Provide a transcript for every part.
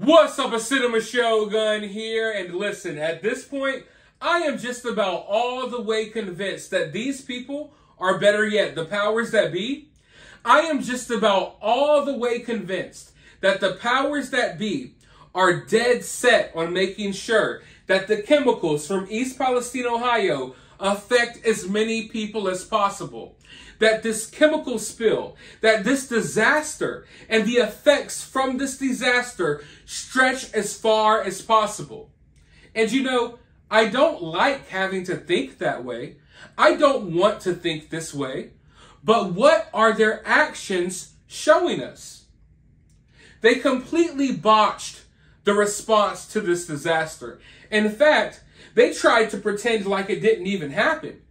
What's up, a Cinema Shogun here, and listen, at this point, I am just about all the way convinced that these people, or better yet, the powers that be, I am just about all the way convinced that the powers that be are dead set on making sure that the chemicals from East Palestine, Ohio affect as many people as possible. That this chemical spill, that this disaster, and the effects from this disaster stretch as far as possible. And you know, I don't like having to think that way. I don't want to think this way. But what are their actions showing us? They completely botched the response to this disaster. In fact, they tried to pretend like it didn't even happen.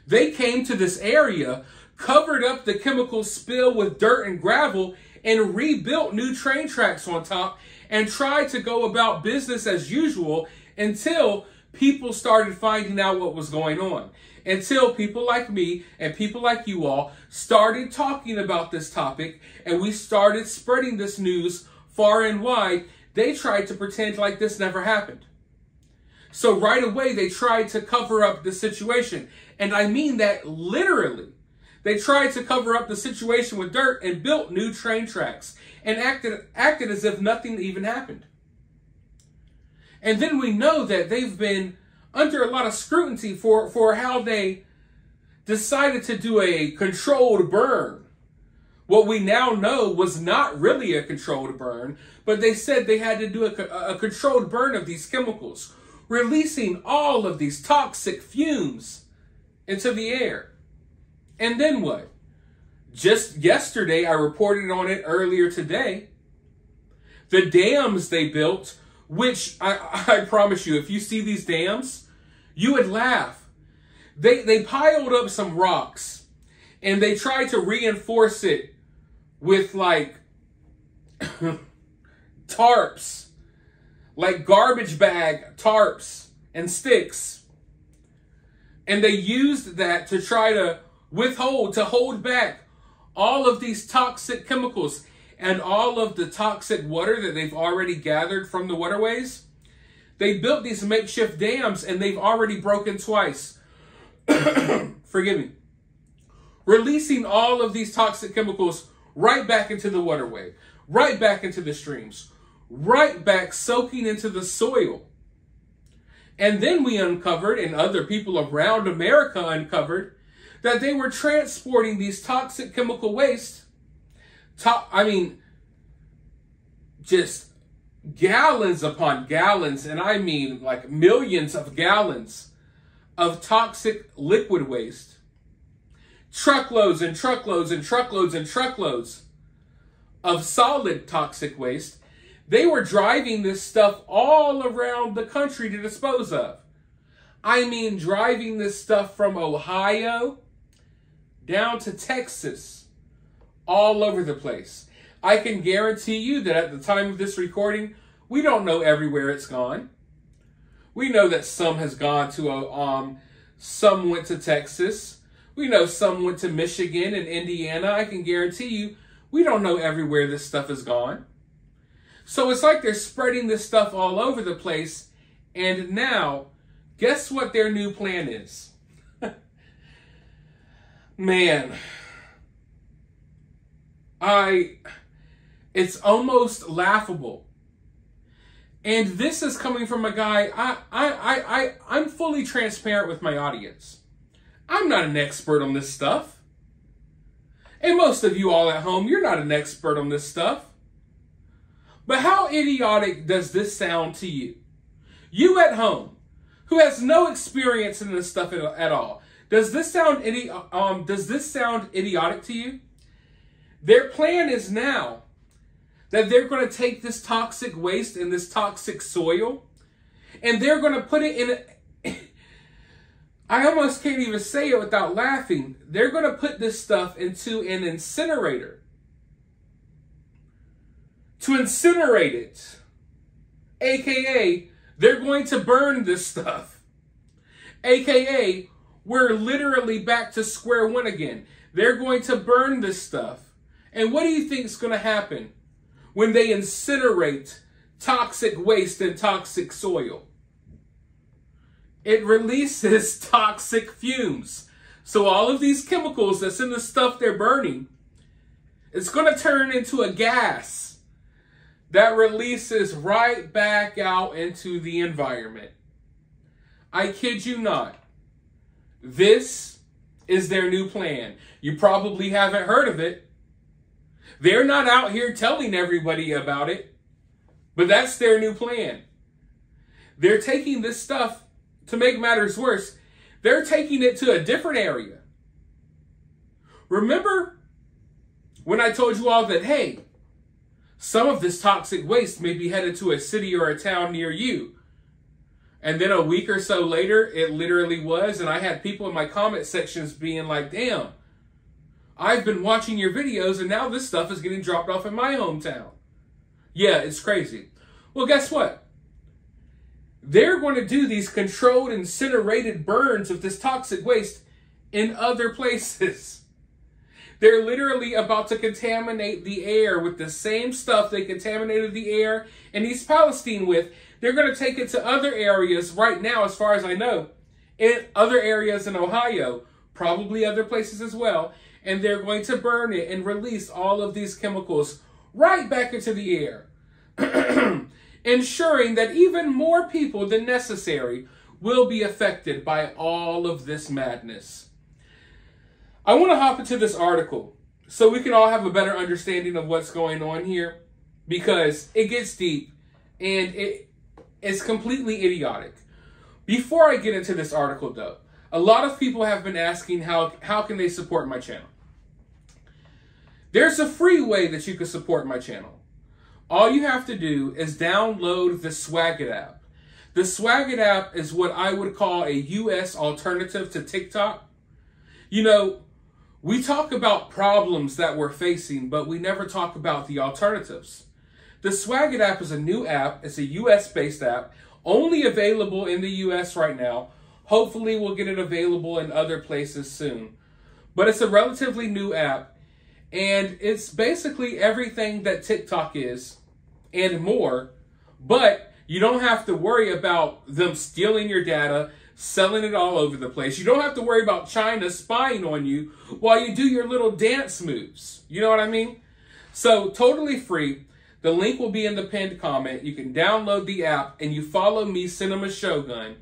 They came to this area, covered up the chemical spill with dirt and gravel, and rebuilt new train tracks on top, and tried to go about business as usual until people started finding out what was going on. Until people like me and people like you all started talking about this topic, and we started spreading this news far and wide, they tried to pretend like this never happened. So right away, they tried to cover up the situation. And I mean that literally. They tried to cover up the situation with dirt and built new train tracks and acted as if nothing even happened. And then we know that they've been under a lot of scrutiny for how they decided to do a controlled burn. What we now know was not really a controlled burn, but they said they had to do a controlled burn of these chemicals, releasing all of these toxic fumes into the air. And then what? Just yesterday, I reported on it earlier today, the dams they built, which I promise you, if you see these dams, you would laugh. They piled up some rocks and they tried to reinforce it with like tarps, like garbage bag tarps and sticks. And they used that to try to hold back all of these toxic chemicals and all of the toxic water that they've already gathered from the waterways. They built these makeshift dams and they've already broken twice. Forgive me. Releasing all of these toxic chemicals right back into the waterway, right back into the streams, right back soaking into the soil. And then we uncovered, and other people around America uncovered, that they were transporting these toxic chemical waste, just gallons upon gallons, and I mean like millions of gallons of toxic liquid waste. Truckloads and truckloads and truckloads and truckloads of solid toxic waste. They were driving this stuff all around the country to dispose of. I mean, driving this stuff from Ohio down to Texas, all over the place. I can guarantee you that at the time of this recording, we don't know everywhere it's gone. We know that some has gone to, some went to Texas. We know some went to Michigan and Indiana. I can guarantee you, we don't know everywhere this stuff has gone. So it's like they're spreading this stuff all over the place. And now, guess what their new plan is? Man, it's almost laughable. And this is coming from a guy, I'm fully transparent with my audience. I'm not an expert on this stuff. And most of you all at home, you're not an expert on this stuff. But how idiotic does this sound to you? You at home, who has no experience in this stuff at all. Does this sound idiotic to you? Their plan is now that they're going to take this toxic waste and this toxic soil, and they're going to put it in I almost can't even say it without laughing. They're going to put this stuff into an incinerator. To incinerate it. AKA, they're going to burn this stuff. AKA, we're literally back to square one again. They're going to burn this stuff. And what do you think is going to happen when they incinerate toxic waste and toxic soil. It releases toxic fumes. So all of these chemicals that's in the stuff they're burning, it's going to turn into a gas that releases right back out into the environment. I kid you not. This is their new plan. You probably haven't heard of it. They're not out here telling everybody about it, but that's their new plan. They're taking this stuff, to make matters worse, they're taking it to a different area. Remember when I told you all that, hey, some of this toxic waste may be headed to a city or a town near you? And then a week or so later, it literally was. And I had people in my comment sections being like, damn, I've been watching your videos and now this stuff is getting dropped off in my hometown. Yeah, it's crazy. Well, guess what? They're going to do these controlled incinerated burns of this toxic waste in other places. They're literally about to contaminate the air with the same stuff they contaminated the air in East Palestine with. They're going to take it to other areas right now, as far as I know, in other areas in Ohio, probably other places as well. And they're going to burn it and release all of these chemicals right back into the air, ensuring that even more people than necessary will be affected by all of this madness. I want to hop into this article so we can all have a better understanding of what's going on here, because it gets deep and it's completely idiotic. Before I get into this article, though, a lot of people have been asking how can they support my channel. There's a free way that you can support my channel. All you have to do is download the Swagit app. The Swagit app is what I would call a US alternative to TikTok. You know, we talk about problems that we're facing, but we never talk about the alternatives. The Swagit app is a new app. It's a US-based app, only available in the US right now. Hopefully we'll get it available in other places soon. But it's a relatively new app, and it's basically everything that TikTok is and more, but you don't have to worry about them stealing your data, selling it all over the place. You don't have to worry about China spying on you while you do your little dance moves. You know what I mean? So totally free. The link will be in the pinned comment. You can download the app and you follow me, Cinema Shogun.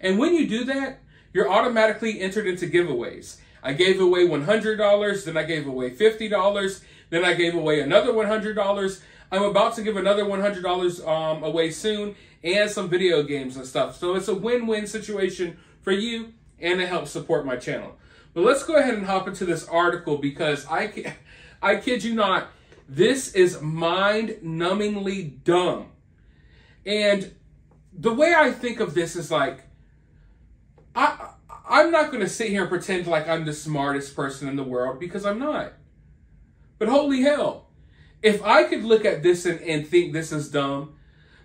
And when you do that, you're automatically entered into giveaways. I gave away $100, then I gave away $50, then I gave away another $100. I'm about to give another $100 away soon, and some video games and stuff. So it's a win-win situation for you, and it helps support my channel. But let's go ahead and hop into this article, because I kid you not, this is mind-numbingly dumb. And the way I think of this is like, I'm not going to sit here and pretend like I'm the smartest person in the world, because I'm not. But holy hell, if I could look at this and think this is dumb,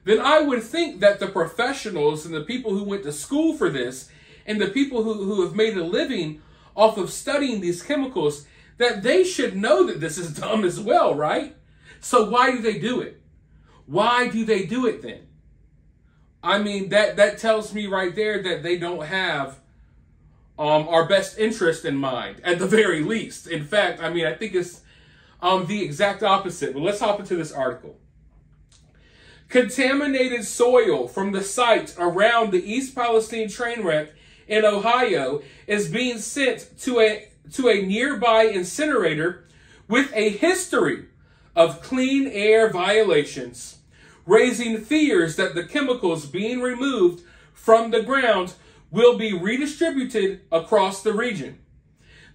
then I would think that the professionals and the people who went to school for this and the people who have made a living off of studying these chemicals, that they should know that this is dumb as well, right? So why do they do it? Why do they do it then? I mean, that tells me right there that they don't have our best interest in mind, at the very least. In fact, I mean, I think it's the exact opposite. But let's hop into this article. Contaminated soil from the site around the East Palestine train wreck in Ohio is being sent to a nearby incinerator with a history of clean air violations, raising fears that the chemicals being removed from the ground will be redistributed across the region.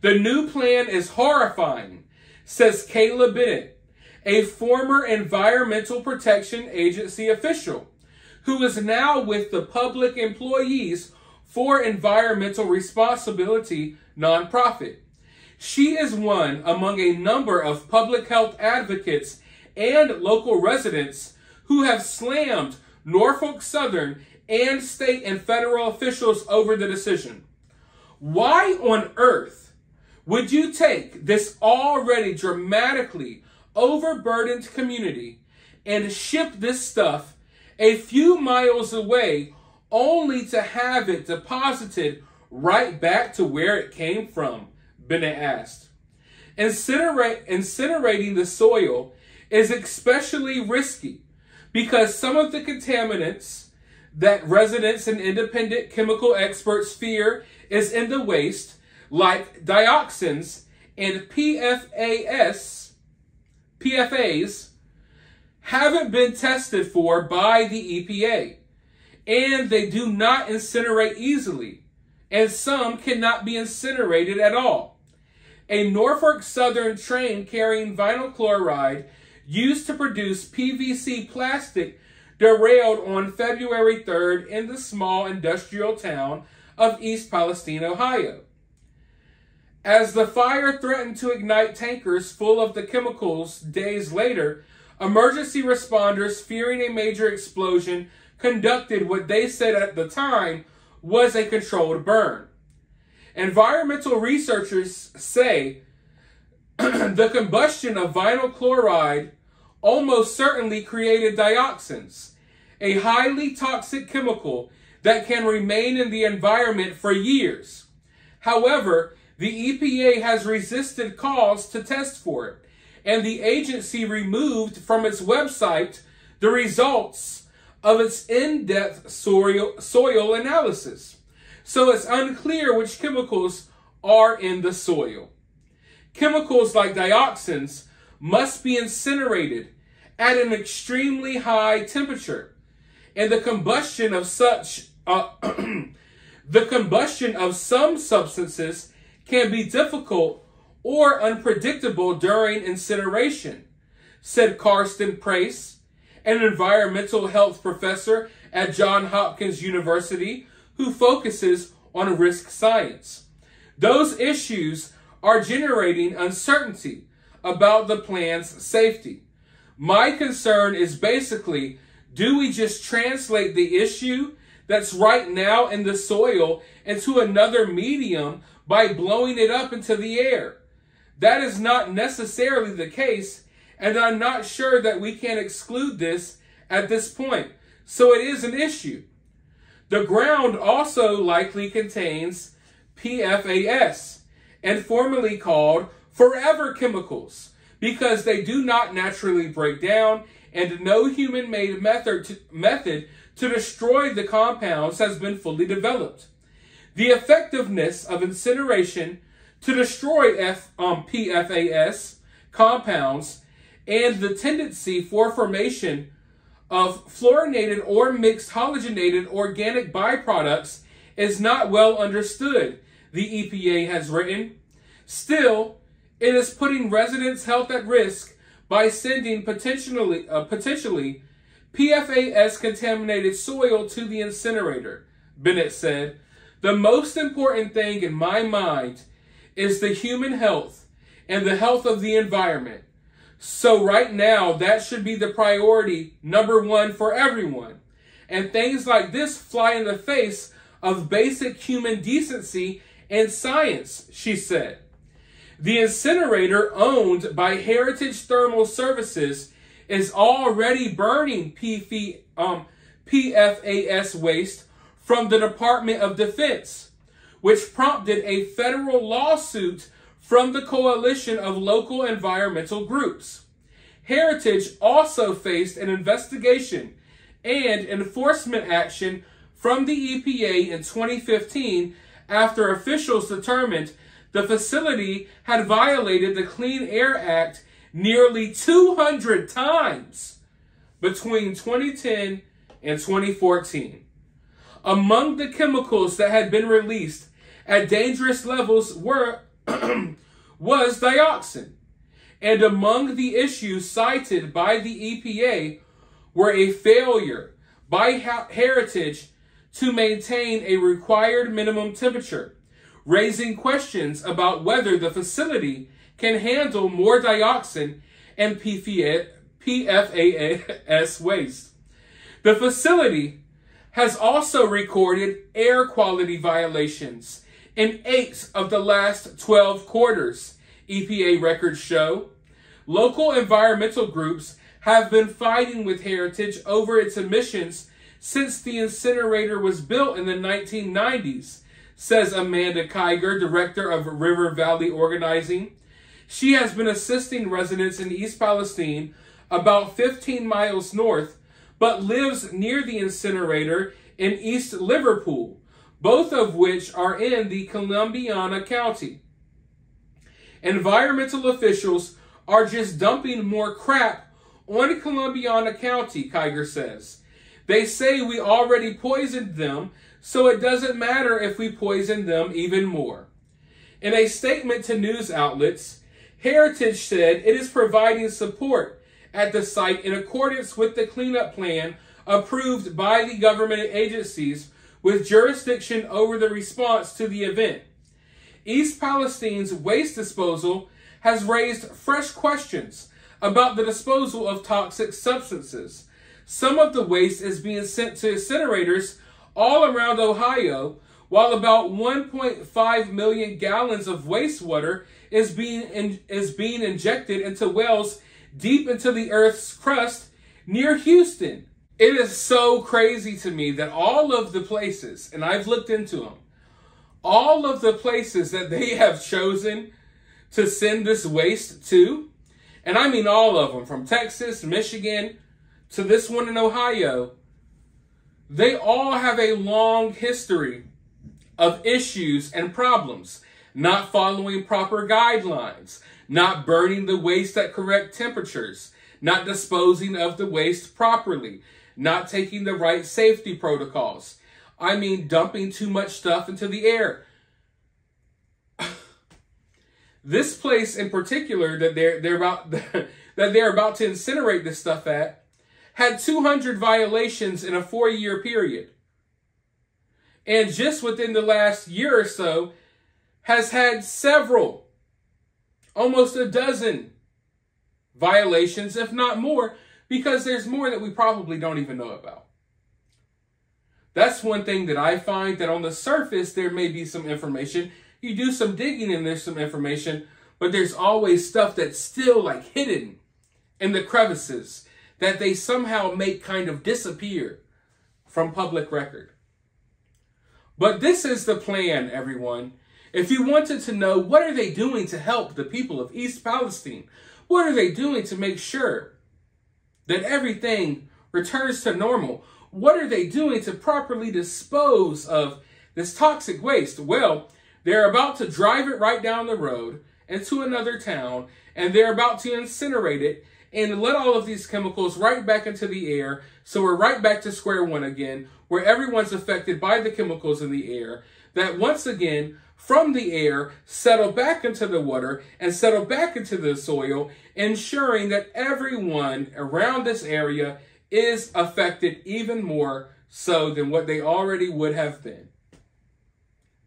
The new plan is horrifying, says Kayla Bennett, a former Environmental Protection Agency official who is now with the Public Employees for Environmental Responsibility nonprofit. She is one among a number of public health advocates and local residents who have slammed Norfolk Southern and state and federal officials over the decision. Why on earth would you take this already dramatically overburdened community and ship this stuff a few miles away, only to have it deposited right back to where it came from? Bennett asked. Incinerating the soil is especially risky because some of the contaminants that residents and independent chemical experts fear is in the waste, like dioxins and PFAs, haven't been tested for by the EPA, and they do not incinerate easily, and some cannot be incinerated at all. A Norfolk Southern train carrying vinyl chloride used to produce PVC plastic derailed on February 3rd in the small industrial town of East Palestine, Ohio. As the fire threatened to ignite tankers full of the chemicals days later, emergency responders, fearing a major explosion, conducted what they said at the time was a controlled burn. Environmental researchers say the combustion of vinyl chloride almost certainly created dioxins, a highly toxic chemical that can remain in the environment for years. However, the EPA has resisted calls to test for it, and the agency removed from its website the results of its in-depth soil analysis. So it's unclear which chemicals are in the soil. Chemicals like dioxins must be incinerated at an extremely high temperature, and the combustion of some substances can be difficult or unpredictable during incineration, said Karsten Price, an environmental health professor at Johns Hopkins University who focuses on risk science. Those issues are generating uncertainty about the plan's safety. My concern is basically, do we just translate the issue that's right now in the soil into another medium by blowing it up into the air? That is not necessarily the case, and I'm not sure that we can exclude this at this point. So it is an issue. The ground also likely contains PFAS, and formerly called forever chemicals, because they do not naturally break down, and no human-made method to destroy the compounds has been fully developed. The effectiveness of incineration to destroy PFAS compounds and the tendency for formation of fluorinated or mixed halogenated organic byproducts is not well understood, the EPA has written. Still, it is putting residents' health at risk by sending potentially PFAS-contaminated soil to the incinerator, Bennett said. The most important thing in my mind is the human health and the health of the environment. So right now, that should be the priority number one for everyone. And things like this fly in the face of basic human decency and science, she said. The incinerator, owned by Heritage Thermal Services, is already burning PFAS waste from the Department of Defense, which prompted a federal lawsuit from the coalition of local environmental groups. Heritage also faced an investigation and enforcement action from the EPA in 2015 after officials determined the facility had violated the Clean Air Act nearly 200 times between 2010 and 2014. Among the chemicals that had been released at dangerous levels was dioxin. And among the issues cited by the EPA were a failure by Heritage to maintain a required minimum temperature, raising questions about whether the facility can handle more dioxin and PFAS waste. The facility has also recorded air quality violations in 8 of the last 12 quarters, EPA records show. Local environmental groups have been fighting with Heritage over its emissions since the incinerator was built in the 1990s, says Amanda Kiger, director of River Valley Organizing. She has been assisting residents in East Palestine, about 15 miles north, but lives near the incinerator in East Liverpool, both of which are in the Columbiana County. Environmental officials are just dumping more crap on Columbiana County, Kiger says. They say we already poisoned them, so it doesn't matter if we poison them even more. In a statement to news outlets, Heritage said it is providing support at the site in accordance with the cleanup plan approved by the government agencies with jurisdiction over the response to the event. East Palestine's waste disposal has raised fresh questions about the disposal of toxic substances. Some of the waste is being sent to incinerators all around Ohio, while about 1.5 million gallons of wastewater is being injected into wells deep into the Earth's crust near Houston. It is so crazy to me that all of the places, and I've looked into them, all of the places that they have chosen to send this waste to, and I mean all of them, from Texas, Michigan, to this one in Ohio, they all have a long history of issues and problems, not following proper guidelines, not burning the waste at correct temperatures, not disposing of the waste properly, not taking the right safety protocols. I mean, dumping too much stuff into the air. This place in particular that they're about to incinerate this stuff at had 200 violations in a 4-year period. And just within the last year or so has had several, almost a dozen violations, if not more, because there's more that we probably don't even know about. That's one thing that I find, that on the surface there may be some information. You do some digging and there's some information, but there's always stuff that's still like hidden in the crevices that they somehow make kind of disappear from public record. But this is the plan, everyone. If you wanted to know, what are they doing to help the people of East Palestine? What are they doing to make sure that everything returns to normal? What are they doing to properly dispose of this toxic waste? Well, they're about to drive it right down the road into another town, and they're about to incinerate it and let all of these chemicals right back into the air. So we're right back to square one again, where everyone's affected by the chemicals in the air that once again from the air settle back into the water and settle back into the soil, ensuring that everyone around this area is affected even more so than what they already would have been.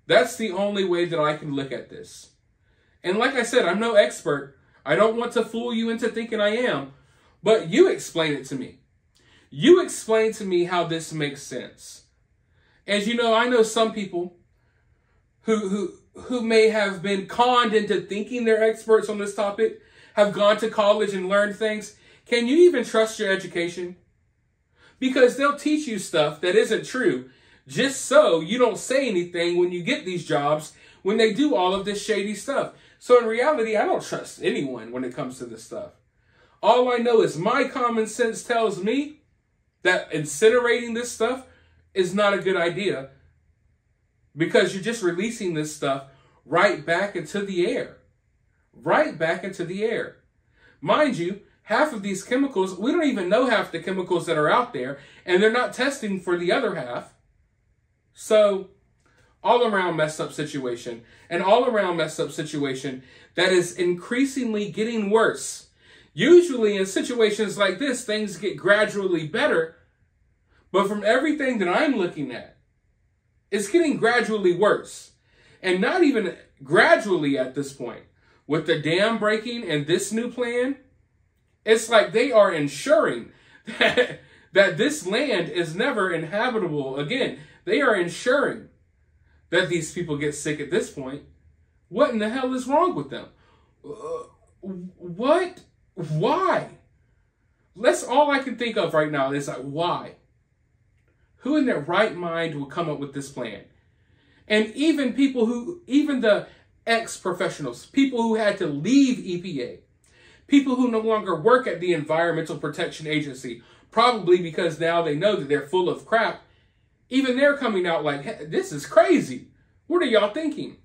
That's the only way that I can look at this. And like I said, I'm no expert. I don't want to fool you into thinking I am, but you explain it to me. You explain to me how this makes sense. As you know, I know some people who may have been conned into thinking they're experts on this topic, have gone to college and learned things. Can you even trust your education? Because they'll teach you stuff that isn't true, just so you don't say anything when you get these jobs, when they do all of this shady stuff. So in reality, I don't trust anyone when it comes to this stuff. All I know is my common sense tells me that incinerating this stuff is not a good idea, because you're just releasing this stuff right back into the air. Right back into the air. Mind you, half of these chemicals, we don't even know half the chemicals that are out there, and they're not testing for the other half. So, all around messed up situation, and all around messed up situation that is increasingly getting worse. Usually in situations like this, things get gradually better, but from everything that I'm looking at, it's getting gradually worse. And not even gradually at this point. With the dam breaking and this new plan, it's like they are ensuring that this land is never inhabitable again. They are ensuring that these people get sick at this point. What in the hell is wrong with them? What? Why? That's all I can think of right now is like, why? Who in their right mind would come up with this plan? And even the ex-professionals, people who had to leave EPA, people who no longer work at the Environmental Protection Agency, probably because now they know that they're full of crap, even they're coming out like, hey, this is crazy. What are y'all thinking?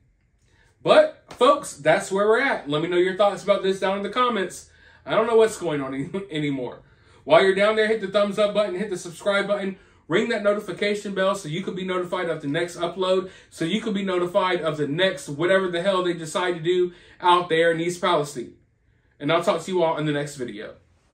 But, folks, that's where we're at. Let me know your thoughts about this down in the comments. I don't know what's going on anymore. While you're down there, hit the thumbs up button, hit the subscribe button, ring that notification bell so you can be notified of the next upload, so you can be notified of the next whatever the hell they decide to do out there in East Palestine. And I'll talk to you all in the next video.